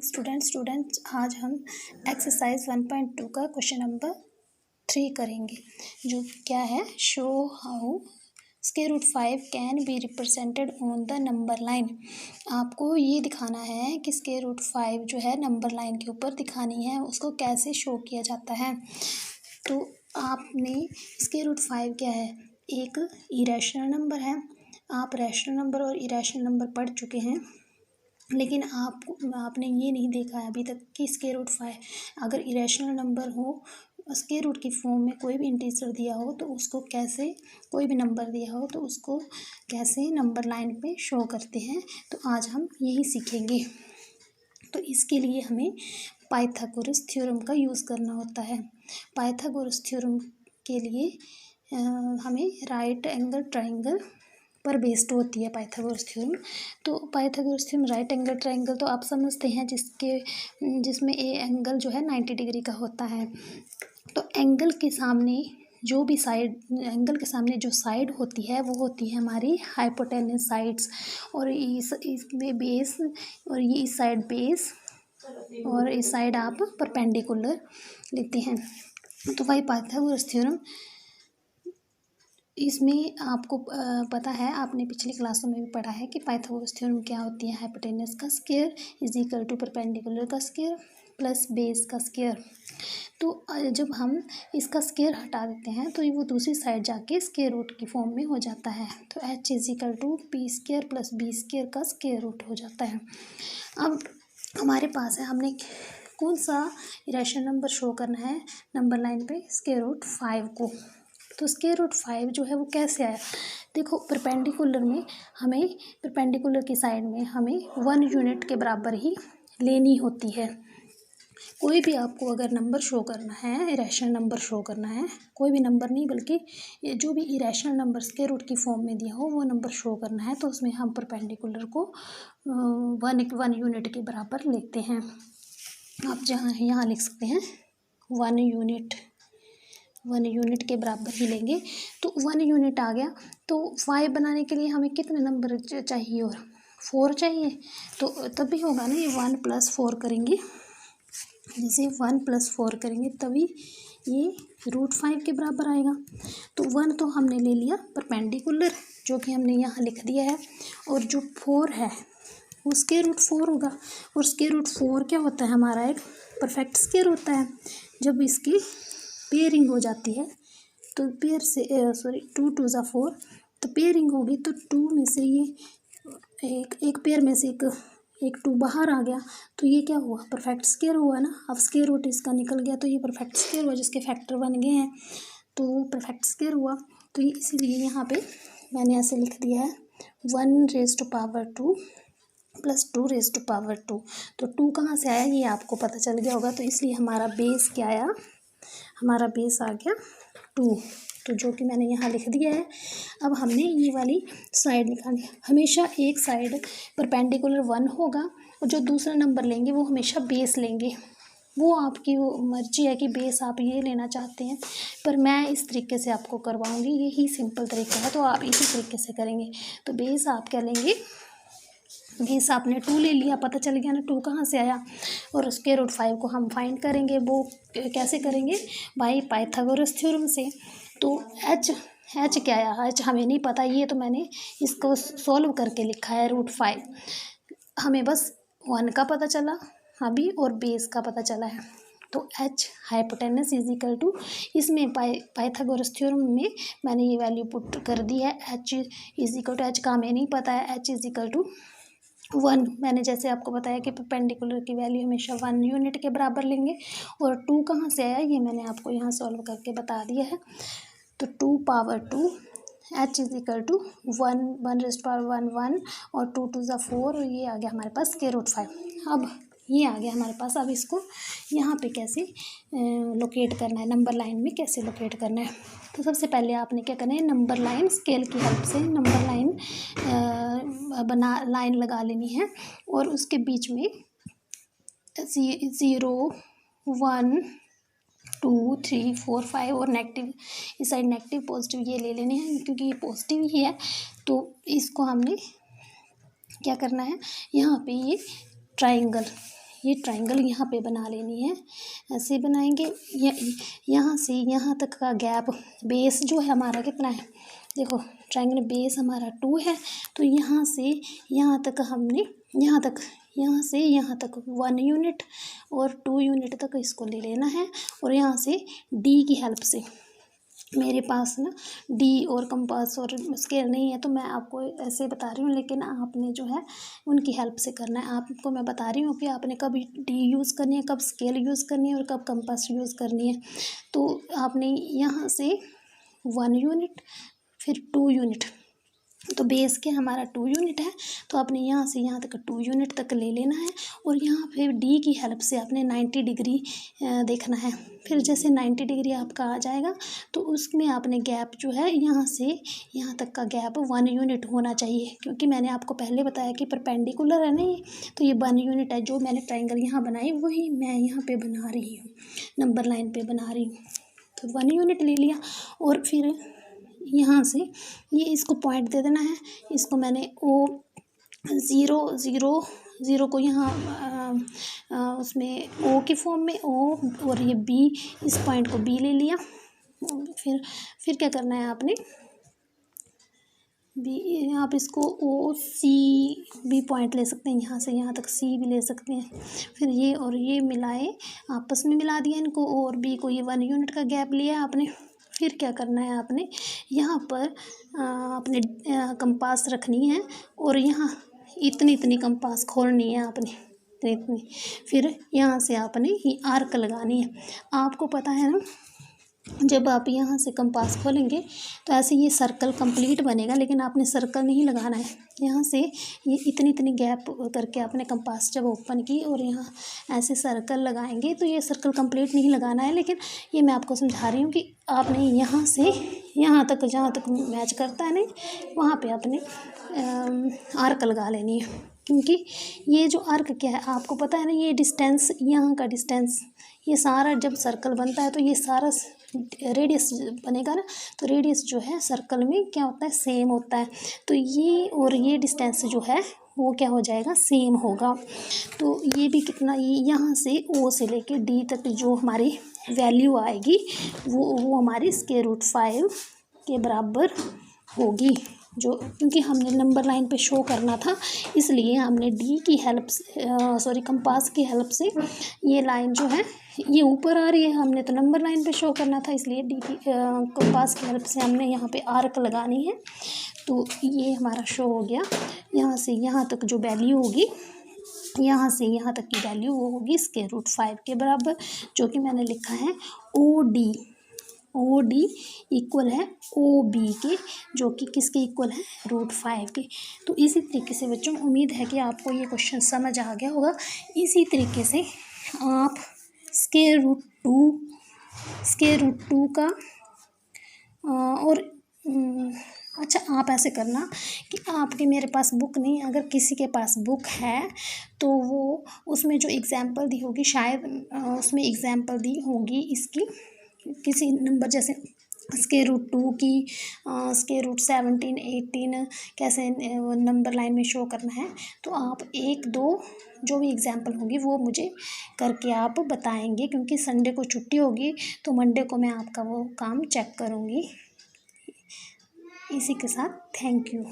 Students आज हम exercise 1.2 का क्वेश्चन नंबर 3 करेंगे, जो क्या है, show how square root 5 can be represented on the number line. आपको ये दिखाना है कि स्क्वायर रूट 5 जो है नंबर लाइन के ऊपर दिखानी है, उसको कैसे शो किया जाता है। तो आपने स्क्वायर रूट 5 क्या है, एक इरेशनल नंबर है। आप रैशनल नंबर और इरेशनल नंबर पढ़ चुके हैं, लेकिन आपने ये नहीं देखा है अभी तक कि स्क्वायर रूट 5 अगर इरेशनल नंबर हो, स्क्वायर रूट की फॉर्म में कोई भी इंटीजर दिया हो तो उसको कैसे, कोई भी नंबर दिया हो तो उसको कैसे नंबर लाइन पे शो करते हैं। तो आज हम यही सीखेंगे। तो इसके लिए हमें पाइथागोरस थ्योरम का यूज़ करना होता है। पाइथागोरस थ्योरम के लिए हमें राइट एंगल ट्राइंगल पर बेस्ड होती है पाइथागोरस थ्योरम। तो Pythagoras theorem right angle triangle तो आप समझते हैं, जिसमें ए एंगल जो है 90 डिग्री का होता है। तो एंगल के सामने जो भी साइड, एंगल के सामने जो साइड होती है वो होती है हमारी हाइपोटेनस साइड्स, और इसमें बेस, और ये इस साइड बेस और इस साइड आप परपेंडिकुलर लेते हैं। तो वही पाइथागोरस थ्योरम, इसमें आपको पता है, आपने पिछली क्लासों में भी पढ़ा है कि पाइथागोरस थ्योरम क्या होती है। हाइपोटेनस का square is equal to perpendicular का स्क्वायर प्लस बेस का स्क्वायर। तो जब हम इसका स्क्वायर हटा देते हैं तो वो दूसरी साइड जाके स्क्वायर रूट की फॉर्म में हो जाता है। तो h is equal to P square plus B square का स्क्वायर रूट हो जाता है। अब हमारे पास है, हमने कौन सा इरेशनल नंबर शो करना है नंबर लाइन पे, स्क्वायर रूट 5 को। तो स्क्वायर रूट 5 जो है वो कैसे आया, देखो परपेंडिकुलर में हमें, परपेंडिकुलर की साइड में हमें 1 यूनिट के बराबर ही लेनी होती है। कोई भी आपको अगर नंबर शो करना है, इरेशनल नंबर शो करना है, कोई भी नंबर नहीं बल्कि जो भी इरेशनल नंबर स्क्वायर रूट की फॉर्म में दिया हो वो नंबर शो करना है, तो उसमें हम परपेंडिकुलर को 1 यूनिट के बराबर लेते हैं। आप यहाँ लिख सकते हैं 1 यूनिट के बराबर ही लेंगे। तो 1 यूनिट आ गया। तो 5 बनाने के लिए हमें कितने नंबर चाहिए, और 4 चाहिए। तो तब भी होगा ना, ये 1 + 4 करेंगे, जैसे 1 + 4 करेंगे तभी ये रूट 5 के बराबर आएगा। तो 1 तो हमने ले लिया परपेंडिकुलर, जो कि हमने यहाँ लिख दिया है, और जो 4 है वो स्क्वायर रूट 4 होगा। और स्क्वायर रूट 4 क्या होता है, हमारा एक परफेक्ट स्क्वायर होता है। जब इसकी पेयरिंग हो जाती है तो पेयर से 2 × 2 = 4, तो पेयरिंग होगी तो 2 में से ये एक पेयर में से एक 2 बाहर आ गया, तो ये क्या हुआ, परफेक्ट स्क्वायर हुआ ना। अब स्क्वायर रूट इसका निकल गया तो ये परफेक्ट स्क्वायर हुआ, जिसके फैक्टर बन गए हैं तो वो परफेक्ट स्क्वायर हुआ। तो ये इसीलिए यहाँ पे मैंने ऐसे लिख दिया है 1⁻² + 2⁻²। तो 2 कहाँ से आया ये आपको पता चल गया होगा। तो इसलिए हमारा बेस क्या आया, हमारा बेस आ गया 2, तो जो कि मैंने यहाँ लिख दिया है। अब हमने ये वाली साइड निकाली, हमेशा एक साइड परपेंडिकुलर 1 होगा, और जो दूसरा नंबर लेंगे वो हमेशा बेस लेंगे। वो आपकी वो मर्जी है कि बेस आप ये लेना चाहते हैं, पर मैं इस तरीके से आपको करवाऊँगी, यही सिंपल तरीका है, तो आप इसी तरीके से करेंगे। तो बेस आप क्या लेंगे, बेस आपने 2 ले लिया, पता चल गया ना 2 कहाँ से आया। और स्क्वायर रूट 5 को हम फाइंड करेंगे, वो कैसे करेंगे, बाई पाइथागोरस थ्योरम से। तो h क्या आया, h हमें नहीं पता, ये तो मैंने इसको सॉल्व करके लिखा है √5। हमें बस 1 का पता चला अभी, और बेस का पता चला है। तो h hypotenuse is equal to, इसमें पाइथागोरस थ्योरम में मैंने ये वैल्यू पुट कर दी है, h is equal to, h का हमें नहीं पता है, h इज इक्वल टू 1। मैंने जैसे आपको बताया कि परपेंडिकुलर की वैल्यू हमेशा 1 यूनिट के बराबर लेंगे। और 2 कहाँ से आया ये मैंने आपको यहाँ सॉल्व करके बता दिया है। तो 2⁻², h इज इक्वल टू 1 1 और 2 × 2 = 4, और ये आ गया हमारे पास स्क्वायर रूट 5। अब ये आ गया हमारे पास। अब इसको यहाँ पे कैसे लोकेट करना है, नंबर लाइन में कैसे लोकेट करना है। तो सबसे पहले आपने क्या करना है, नंबर लाइन स्केल की हेल्प से नंबर लाइन लाइन लगा लेनी है, और उसके बीच में 0 1 2 3 4 5 और नेगेटिव, इस साइड नेगेटिव पॉजिटिव ये ले लेने हैं, क्योंकि ये पॉजिटिव ही है। तो इसको हमने क्या करना है, यहाँ पे ये ट्राइंगल, ये ट्रायंगल यहाँ पे बना लेनी है। ऐसे बनाएंगे। यहाँ से यहाँ तक का गैप, बेस जो है हमारा कितना है, देखो ट्रायंगल बेस हमारा 2 है, तो यहाँ से यहाँ तक हमने यहाँ से यहाँ तक 1 यूनिट और 2 यूनिट तक इसको ले लेना है। और यहाँ से डी की हेल्प से, मेरे पास ना डी और कंपास और स्केल नहीं है तो मैं आपको ऐसे बता रही हूँ, लेकिन आपने जो है उनकी हेल्प से करना है। आपको मैं बता रही हूँ कि आपने कब डी यूज़ करनी है, कब स्केल यूज़ करनी है और कब कंपास यूज़ करनी है। तो आपने यहाँ से 1 यूनिट फिर 2 यूनिट, तो बेस के हमारा 2 यूनिट है, तो आपने यहाँ से यहाँ तक 2 यूनिट तक ले लेना है। और यहाँ फिर डी की हेल्प से आपने 90 डिग्री देखना है। फिर जैसे 90 डिग्री आपका आ जाएगा तो उसमें आपने गैप जो है यहाँ से यहाँ तक का गैप 1 यूनिट होना चाहिए, क्योंकि मैंने आपको पहले बताया कि परपेंडिकुलर है ना ये, तो ये 1 यूनिट है। जो मैंने ट्रायंगल यहाँ बनाई वही मैं यहाँ पे बना रही हूँ, नंबर लाइन पे बना रही हूँ। तो 1 यूनिट ले लिया और फिर यहाँ से ये इसको पॉइंट दे देना है। इसको मैंने ओ 0 को यहाँ उसमें ओ के फॉर्म में ओ, और ये बी, इस पॉइंट को बी ले लिया। फिर क्या करना है आपने, बी, आप इसको ओ सी बी पॉइंट ले सकते हैं, यहाँ से यहाँ तक सी भी ले सकते हैं। फिर ये और ये मिलाए, आपस में मिला दिया इनको, ओ और बी को, ये 1 यूनिट का गैप लिया आपने। फिर क्या करना है आपने, यहाँ पर आपने कंपास रखनी है और यहाँ इतनी कंपास खोलनी है आपने, इतनी। फिर यहाँ से आपने ये आर्क लगानी है। आपको पता है ना, जब आप यहाँ से कंपास खोलेंगे तो ऐसे ये सर्कल कंप्लीट बनेगा, लेकिन आपने सर्कल नहीं लगाना है। यहाँ से ये इतनी गैप करके आपने कंपास जब ओपन की और यहाँ ऐसे सर्कल लगाएंगे तो ये सर्कल कंप्लीट नहीं लगाना है, लेकिन ये मैं आपको समझा रही हूँ कि आपने यहाँ से यहाँ तक, जहाँ तक मैच करता है ना, वहाँ पे आपने आर्क लगा लेनी है। क्योंकि ये जो आर्क क्या है आपको पता है ना, ये डिस्टेंस, यहाँ का डिस्टेंस, ये सारा जब सर्कल बनता है तो ये सारा रेडियस बनेगा ना, तो रेडियस जो है सर्कल में क्या होता है, सेम होता है। तो ये और ये डिस्टेंस जो है वो क्या हो जाएगा, सेम होगा। तो ये भी कितना, ये यहाँ से ओ से लेके डी तक जो हमारी वैल्यू आएगी वो हमारी √5 के बराबर होगी। जो क्योंकि हमने नंबर लाइन पे शो करना था, इसलिए हमने डी की हेल्प से कंपास की हेल्प से, ये लाइन जो है ये ऊपर आ रही है, हमने तो नंबर लाइन पे शो करना था, इसलिए डी की कंपास की हेल्प से हमने यहाँ पे आर्क लगानी है। तो ये हमारा शो हो गया। यहाँ से यहाँ तक जो वैल्यू होगी, यहाँ से यहाँ तक की वैल्यू वो होगी √5 के बराबर, जो कि मैंने लिखा है ओ डी इक्वल है ओ बी के, जो कि किसके इक्वल है, √5 के। तो इसी तरीके से बच्चों, उम्मीद है कि आपको ये क्वेश्चन समझ आ गया होगा। इसी तरीके से आप √2 का और अच्छा, आप ऐसे करना कि आपके, मेरे पास बुक नहीं, अगर किसी के पास बुक है तो वो उसमें जो एग्ज़ाम्पल दी होगी, शायद उसमें एग्ज़ाम्पल दी होगी इसकी, किसी नंबर जैसे √2 की, √17, 18 कैसे नंबर लाइन में शो करना है। तो आप 1, 2 जो भी एग्ज़ाम्पल होगी वो मुझे करके आप बताएंगे, क्योंकि संडे को छुट्टी होगी तो मंडे को मैं आपका वो काम चेक करूँगी। इसी के साथ थैंक यू।